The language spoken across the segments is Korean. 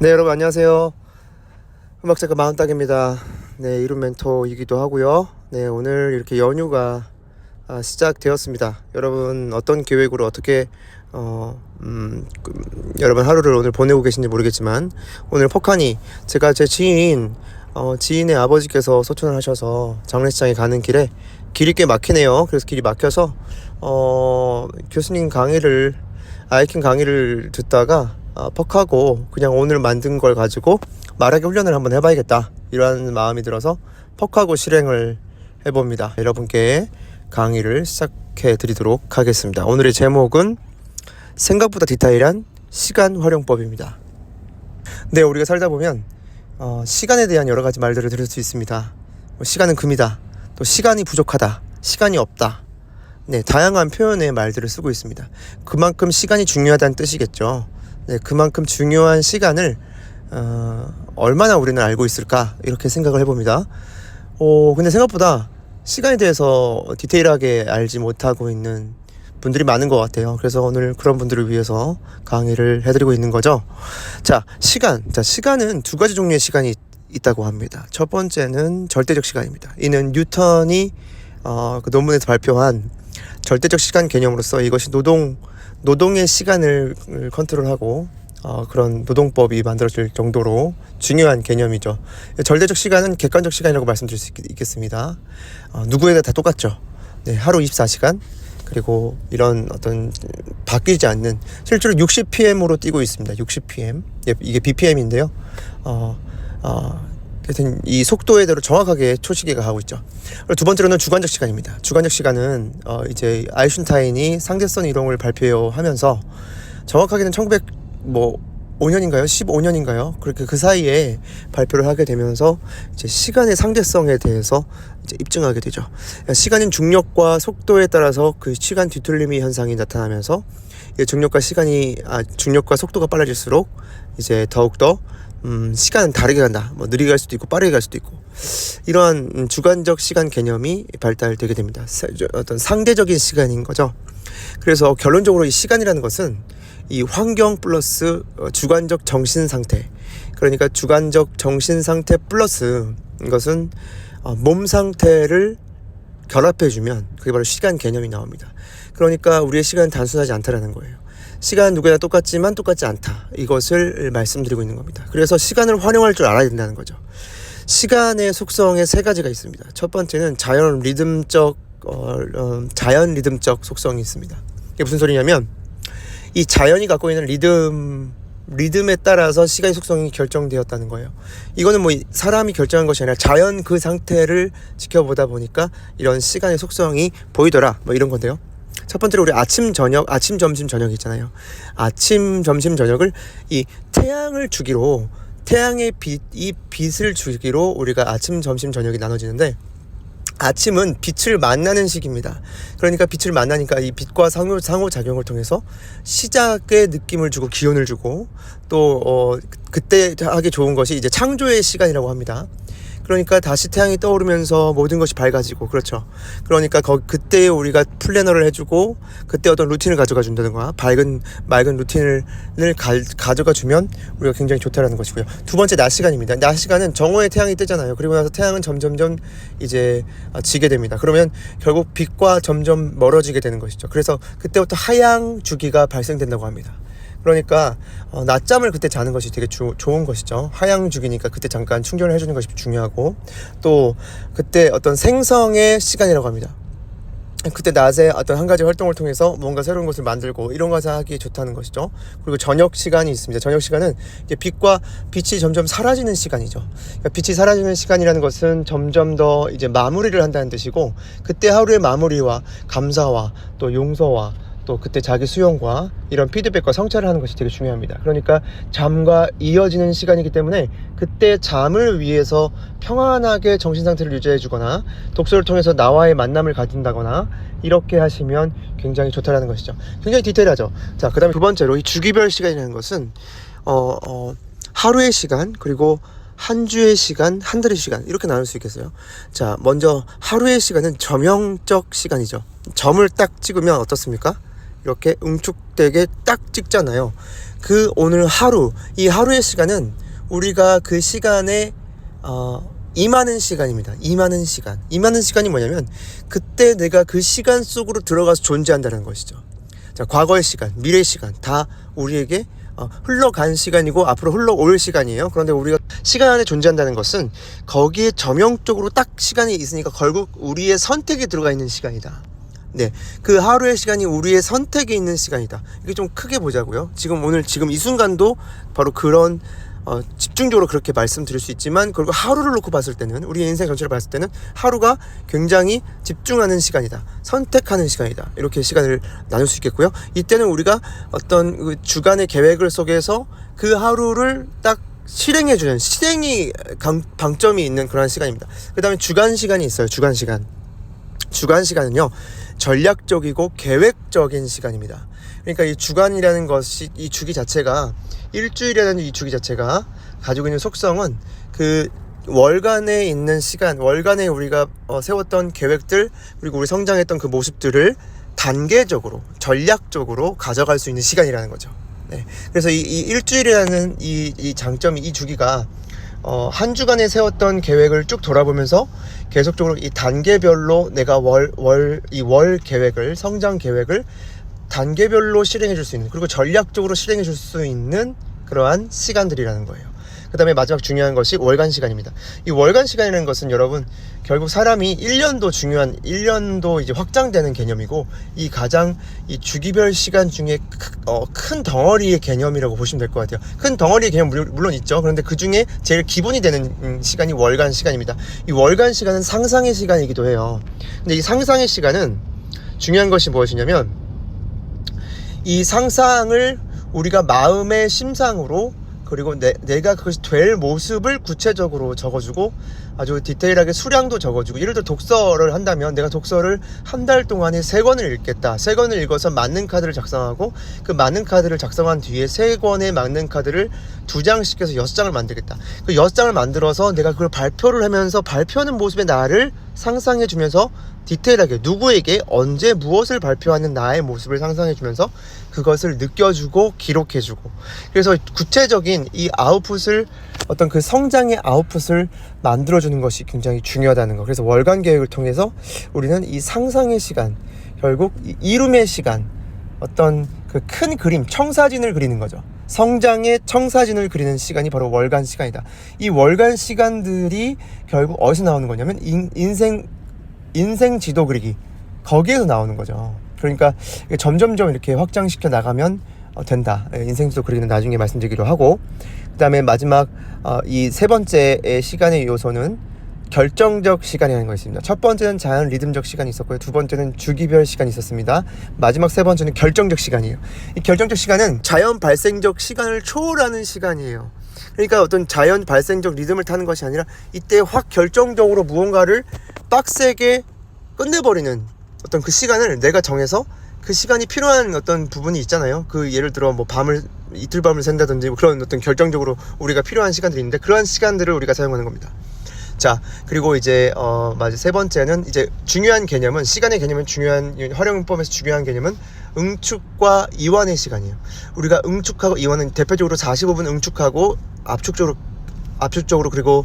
네, 여러분 안녕하세요. 음악작가 마흔딱입니다. 네, 이룸 멘토이기도 하고요. 네, 오늘 이렇게 연휴가 시작되었습니다. 여러분 어떤 계획으로 어떻게 여러분 하루를 오늘 보내고 계신지 모르겠지만, 오늘 폭하니 제가 제 지인의 아버지께서 소천을 하셔서 장례식장에 가는 길에 길이 꽤 막히네요. 그래서 길이 막혀서 교수님 강의를 아이킹 강의를 듣다가 퍽하고 그냥 오늘 만든 걸 가지고 말하기 훈련을 한번 해봐야겠다, 이런 마음이 들어서 퍽하고 실행을 해봅니다. 여러분께 강의를 시작해 드리도록 하겠습니다. 오늘의 제목은 생각보다 디테일한 시간 활용법입니다. 네, 우리가 살다 보면 시간에 대한 여러 가지 말들을 들을 수 있습니다. 시간은 금이다, 또 시간이 부족하다, 시간이 없다. 네, 다양한 표현의 말들을 쓰고 있습니다. 그만큼 시간이 중요하다는 뜻이겠죠. 네, 그만큼 중요한 시간을 얼마나 우리는 알고 있을까, 이렇게 생각을 해봅니다. 근데 생각보다 시간에 대해서 디테일하게 알지 못하고 있는 분들이 많은 것 같아요. 그래서 오늘 그런 분들을 위해서 강의를 해드리고 있는 거죠. 시간은 두 가지 종류의 시간이 있다고 합니다. 첫 번째는 절대적 시간입니다. 이는 뉴턴이 그 논문에서 발표한 절대적 시간 개념으로서 이것이 노동의 시간을 컨트롤하고 그런 노동법이 만들어질 정도로 중요한 개념이죠. 절대적 시간은 객관적 시간이라고 말씀드릴 수 있겠습니다. 누구에게 다 똑같죠. 네, 하루 24시간, 그리고 이런 어떤 바뀌지 않는, 실제로 60pm으로 뛰고 있습니다. 60pm. 이게 bpm인데요. 하여튼 이 속도에 대로 정확하게 초시계가 가고 있죠. 그리고 두 번째로는 주관적 시간입니다. 주관적 시간은 이제 아인슈타인이 상대성 이론을 발표하면서 정확하게는 1905년인가요? 15년인가요? 그렇게 그 사이에 발표를 하게 되면서 이제 시간의 상대성에 대해서 이제 입증하게 되죠. 시간은 중력과 속도에 따라서 그 시간 뒤틀림이 현상이 나타나면서 중력과 속도가 빨라질수록 이제 더욱더 시간은 다르게 간다. 느리게 갈 수도 있고 빠르게 갈 수도 있고, 이러한 주관적 시간 개념이 발달되게 됩니다. 어떤 상대적인 시간인 거죠. 그래서 결론적으로 이 시간이라는 것은 이 환경 플러스 주관적 정신 상태, 그러니까 주관적 정신 상태 플러스 이것은 몸 상태를 결합해주면 그게 바로 시간 개념이 나옵니다. 그러니까 우리의 시간은 단순하지 않다라는 거예요. 시간은 누구나 똑같지만 똑같지 않다, 이것을 말씀드리고 있는 겁니다. 그래서 시간을 활용할 줄 알아야 된다는 거죠. 시간의 속성에 세 가지가 있습니다. 첫 번째는 자연 리듬적 속성이 있습니다. 이게 무슨 소리냐면, 이 자연이 갖고 있는 리듬에 따라서 시간의 속성이 결정되었다는 거예요. 이거는 사람이 결정한 것이 아니라 자연 그 상태를 지켜보다 보니까 이런 시간의 속성이 보이더라, 이런 건데요. 첫 번째로 우리 아침, 점심, 저녁 있잖아요. 아침, 점심, 저녁을 이 태양의 빛을 주기로 우리가 아침, 점심, 저녁이 나눠지는데, 아침은 빛을 만나는 시기입니다. 그러니까 빛을 만나니까 이 빛과 상호작용을 통해서 시작의 느낌을 주고 기운을 주고, 또 그때 하기 좋은 것이 이제 창조의 시간이라고 합니다. 그러니까 다시 태양이 떠오르면서 모든 것이 밝아지고, 그렇죠. 그러니까 그때 우리가 플래너를 해주고, 그때 어떤 루틴을 가져가 준다든가, 맑은 루틴을 가져가 주면 우리가 굉장히 좋다라는 것이고요. 두 번째, 낮 시간입니다. 낮 시간은 정오에 태양이 뜨잖아요. 그리고 나서 태양은 점점점 이제 지게 됩니다. 그러면 결국 빛과 점점 멀어지게 되는 것이죠. 그래서 그때부터 하향 주기가 발생된다고 합니다. 그러니까 낮잠을 그때 자는 것이 되게 좋은 것이죠. 하향 주기니까 그때 잠깐 충전을 해주는 것이 중요하고, 또 그때 어떤 생성의 시간이라고 합니다. 그때 낮에 어떤 한 가지 활동을 통해서 뭔가 새로운 것을 만들고 이런 것을 하기 좋다는 것이죠. 그리고 저녁 시간이 있습니다. 저녁 시간은 이제 빛이 점점 사라지는 시간이죠. 그러니까 빛이 사라지는 시간이라는 것은 점점 더 이제 마무리를 한다는 뜻이고, 그때 하루의 마무리와 감사와 또 용서와 또 그때 자기 수용과 이런 피드백과 성찰을 하는 것이 되게 중요합니다. 그러니까 잠과 이어지는 시간이기 때문에 그때 잠을 위해서 평안하게 정신 상태를 유지해 주거나, 독서를 통해서 나와의 만남을 가진다거나, 이렇게 하시면 굉장히 좋다라는 것이죠. 굉장히 디테일하죠. 자, 그 다음에 두 번째로 이 주기별 시간이라는 것은 하루의 시간, 그리고 한 주의 시간, 한 달의 시간, 이렇게 나눌 수 있겠어요. 자, 먼저 하루의 시간은 점형적 시간이죠. 점을 딱 찍으면 어떻습니까? 이렇게 응축되게 딱 찍잖아요. 그 오늘 하루, 이 하루의 시간은 우리가 그 시간에 임하는 시간입니다. 임하는 시간이 뭐냐면 그때 내가 그 시간 속으로 들어가서 존재한다는 것이죠. 자, 과거의 시간, 미래의 시간 다 우리에게 흘러간 시간이고 앞으로 흘러올 시간이에요. 그런데 우리가 시간 안에 존재한다는 것은 거기에 점영적으로 딱 시간이 있으니까 결국 우리의 선택이 들어가 있는 시간이다. 네, 그 하루의 시간이 우리의 선택에 있는 시간이다. 이게 좀 크게 보자고요. 지금 이 순간도 바로 그런 집중적으로 그렇게 말씀드릴 수 있지만, 그리고 하루를 놓고 봤을 때는, 우리 인생 전체를 봤을 때는 하루가 굉장히 집중하는 시간이다, 선택하는 시간이다, 이렇게 시간을 나눌 수 있겠고요. 이때는 우리가 어떤 그 주간의 계획을 속에서 그 하루를 딱 실행해주는, 실행이 방점이 있는 그런 시간입니다. 그 다음에 주간 시간이 있어요. 주간 시간은요, 전략적이고 계획적인 시간입니다. 그러니까 이 주간이라는 것이, 이 주기 자체가, 일주일이라는 이 주기 자체가 가지고 있는 속성은 그 월간에 있는 시간, 월간에 우리가 세웠던 계획들, 그리고 우리 성장했던 그 모습들을 단계적으로, 전략적으로 가져갈 수 있는 시간이라는 거죠. 네. 그래서 이 일주일이라는 이 장점이, 이 주기가 한 주간에 세웠던 계획을 쭉 돌아보면서 계속적으로 이 단계별로 내가 월 계획을, 성장 계획을 단계별로 실행해 줄 수 있는, 그리고 전략적으로 실행해 줄 수 있는 그러한 시간들이라는 거예요. 그 다음에 마지막 중요한 것이 월간 시간입니다. 이 월간 시간이라는 것은 여러분, 결국 사람이 1년도 이제 확장되는 개념이고, 이 가장 이 주기별 시간 중에 큰 덩어리의 개념이라고 보시면 될 것 같아요. 큰 덩어리의 개념 물론 있죠. 그런데 그 중에 제일 기본이 되는 시간이 월간 시간입니다. 이 월간 시간은 상상의 시간이기도 해요. 근데 이 상상의 시간은 중요한 것이 무엇이냐면, 이 상상을 우리가 마음의 심상으로, 그리고 내가 그것이 될 모습을 구체적으로 적어주고, 아주 디테일하게 수량도 적어주고, 예를 들어 독서를 한다면 내가 독서를 한 달 동안에 3권을 읽겠다. 3권을 읽어서 맞는 카드를 작성하고, 그 맞는 카드를 작성한 뒤에 3권의 맞는 카드를 2장씩 해서 6장을 만들겠다. 그 6장을 만들어서 내가 그걸 발표를 하면서, 발표하는 모습의 나를 상상해주면서 디테일하게 누구에게 언제 무엇을 발표하는 나의 모습을 상상해주면서 그것을 느껴주고 기록해주고, 그래서 구체적인 이 아웃풋을, 어떤 그 성장의 아웃풋을 만들어주는 것이 굉장히 중요하다는 거. 그래서 월간 계획을 통해서 우리는 이 상상의 시간, 결국 이룸의 시간, 어떤 그 큰 그림, 청사진을 그리는 거죠. 성장의 청사진을 그리는 시간이 바로 월간 시간이다. 이 월간 시간들이 결국 어디서 나오는 거냐면 인생 지도 그리기, 거기에서 나오는 거죠. 그러니까 점점점 이렇게 확장시켜 나가면 된다. 인생 지도 그리기는 나중에 말씀드리기로 하고, 그 다음에 마지막 이 세 번째의 시간의 요소는 결정적 시간이라는 것이 있습니다. 첫 번째는 자연 리듬적 시간이 있었고요. 두 번째는 주기별 시간이 있었습니다. 마지막 세 번째는 결정적 시간이에요. 이 결정적 시간은 자연 발생적 시간을 초월하는 시간이에요. 그러니까 어떤 자연 발생적 리듬을 타는 것이 아니라, 이때 확 결정적으로 무언가를 빡세게 끝내버리는 어떤 그 시간을 내가 정해서, 그 시간이 필요한 어떤 부분이 있잖아요. 그 예를 들어 뭐 이틀 밤을 샌다든지, 그런 어떤 결정적으로 우리가 필요한 시간들이 있는데, 그러한 시간들을 우리가 사용하는 겁니다. 자, 그리고 이제 세 번째는, 이제 중요한 개념은, 시간의 개념은, 중요한 활용법에서 중요한 개념은 응축과 이완의 시간이에요. 우리가 응축하고 이완은 대표적으로 45분 응축하고 압축적으로 그리고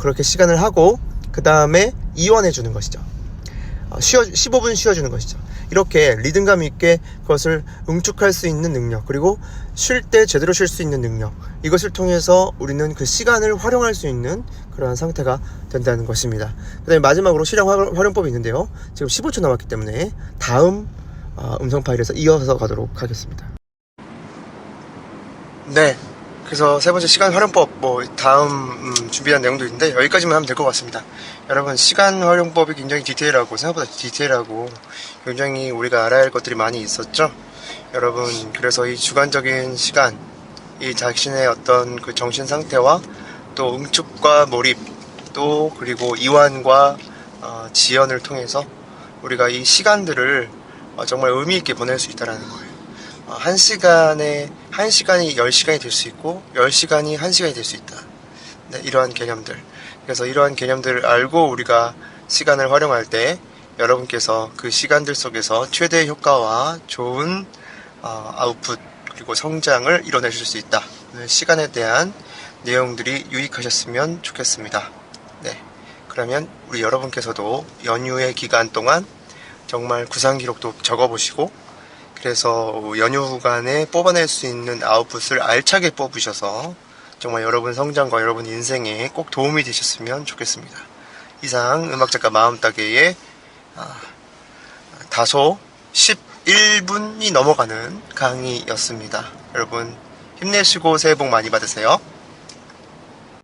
그렇게 시간을 하고, 그 다음에 이완해 주는 것이죠. 15분 쉬어주는 것이죠. 이렇게 리듬감 있게 그것을 응축할 수 있는 능력, 그리고 쉴 때 제대로 쉴 수 있는 능력, 이것을 통해서 우리는 그 시간을 활용할 수 있는 그러한 상태가 된다는 것입니다. 그 다음에 마지막으로 실행 활용법이 있는데요, 지금 15초 남았기 때문에 다음 음성 파일에서 이어서 가도록 하겠습니다. 네, 그래서 세 번째 시간 활용법, 다음 준비한 내용도 있는데 여기까지만 하면 될 것 같습니다. 여러분, 시간 활용법이 굉장히 디테일하고, 생각보다 디테일하고 굉장히 우리가 알아야 할 것들이 많이 있었죠. 여러분, 그래서 이 주관적인 시간, 이 자신의 어떤 그 정신 상태와 또 응축과 몰입, 또 그리고 이완과 지연을 통해서 우리가 이 시간들을 정말 의미 있게 보낼 수 있다는 거예요. 한 시간이 10시간이 될 수 있고, 10시간이 1시간이 될 수 있다. 네, 이러한 개념들. 그래서 이러한 개념들을 알고 우리가 시간을 활용할 때 여러분께서 그 시간들 속에서 최대 효과와 좋은 아웃풋 그리고 성장을 이뤄내실 수 있다. 시간에 대한 내용들이 유익하셨으면 좋겠습니다. 네, 그러면 우리 여러분께서도 연휴의 기간 동안 정말 구상 기록도 적어보시고, 그래서 연휴 간에 뽑아낼 수 있는 아웃풋을 알차게 뽑으셔서 정말 여러분 성장과 여러분 인생에 꼭 도움이 되셨으면 좋겠습니다. 이상 음악작가 마음따개의 다소 11분이 넘어가는 강의였습니다. 여러분 힘내시고 새해 복 많이 받으세요.